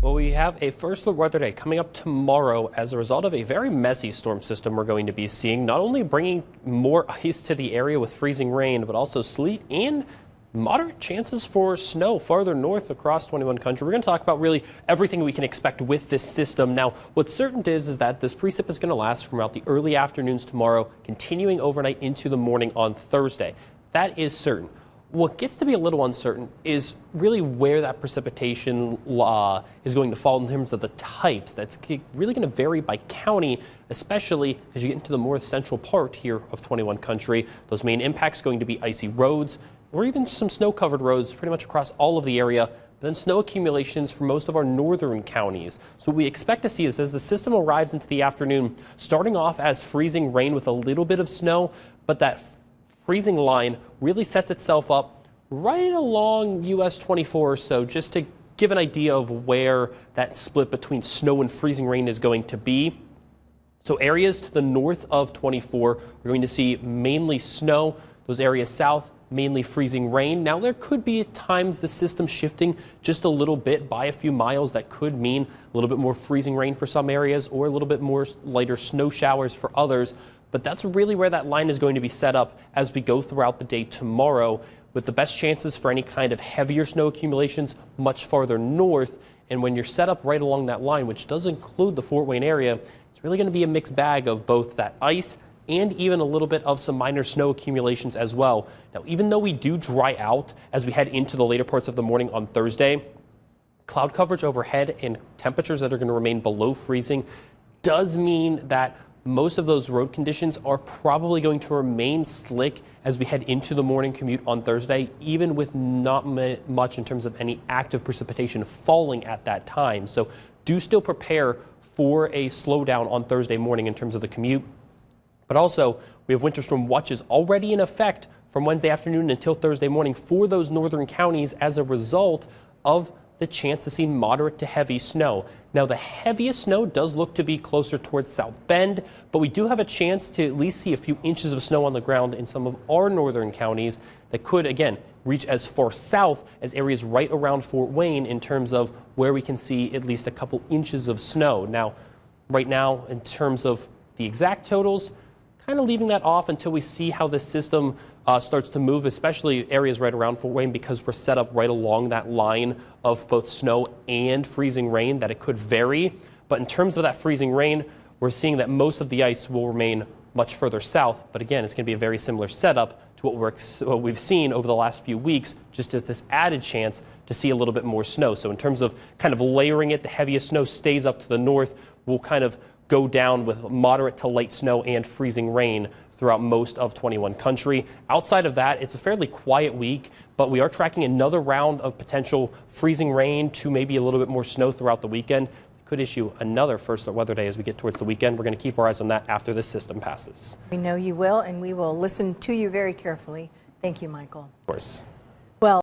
Well, we have a first look weather day coming up tomorrow as a result of a very messy storm system we're going to be seeing, not only bringing more ice to the area with freezing rain, but also sleet and moderate chances for snow farther north across 21 country. We're going to talk about really everything we can expect with this system. Now, what's certain is that this precip is going to last from about the early afternoons tomorrow, continuing overnight into the morning on Thursday. That is certain. What gets to be a little uncertain is really where that precipitation is going to fall in terms of the types. That's really going to vary by county, especially as you get into the more central part here of 21 country. Those main impacts going to be icy roads or even some snow-covered roads pretty much across all of the area, but then snow accumulations for most of our northern counties. So what we expect to see is as the system arrives into the afternoon, starting off as freezing rain with a little bit of snow, but that freezing line really sets itself up right along US 24 or so, just to give an idea of where that split between snow and freezing rain is going to be. So areas to the north of 24, we're going to see mainly snow. Those areas south, mainly freezing rain. Now there could be at times the system shifting just a little bit by a few miles. That could mean a little bit more freezing rain for some areas or a little bit more lighter snow showers for others. But that's really where that line is going to be set up as we go throughout the day tomorrow, with the best chances for any kind of heavier snow accumulations much farther north. And when you're set up right along that line, which does include the Fort Wayne area, it's really going to be a mixed bag of both that ice and even a little bit of some minor snow accumulations as well. Now, even though we do dry out as we head into the later parts of the morning on Thursday, cloud coverage overhead and temperatures that are going to remain below freezing does mean that most of those road conditions are probably going to remain slick as we head into the morning commute on Thursday, even with not much in terms of any active precipitation falling at that time. So do still prepare for a slowdown on Thursday morning in terms of the commute. But also, we have winter storm watches already in effect from Wednesday afternoon until Thursday morning for those northern counties as a result of the chance to see moderate to heavy snow. Now, the heaviest snow does look to be closer towards South Bend, but we do have a chance to at least see a few inches of snow on the ground in some of our northern counties that could, again, reach as far south as areas right around Fort Wayne in terms of where we can see at least a couple inches of snow. Now, right now, in terms of the exact totals, kind of leaving that off until we see how this system starts to move, especially areas right around Fort Wayne, because we're set up right along that line of both snow and freezing rain, that it could vary. But in terms of that freezing rain, we're seeing that most of the ice will remain much further south. But again, it's going to be a very similar setup to what we've seen over the last few weeks, just at this added chance to see a little bit more snow. So in terms of kind of layering it, the heaviest snow stays up to the north. We'll kind of go down with moderate to light snow and freezing rain throughout most of 21 country. Outside of that, it's a fairly quiet week, but we are tracking another round of potential freezing rain to maybe a little bit more snow throughout the weekend. We could issue another first weather day as we get towards the weekend. We're going to keep our eyes on that after this system passes. We know you will, and we will listen to you very carefully. Thank you, Michael. Of course. Well.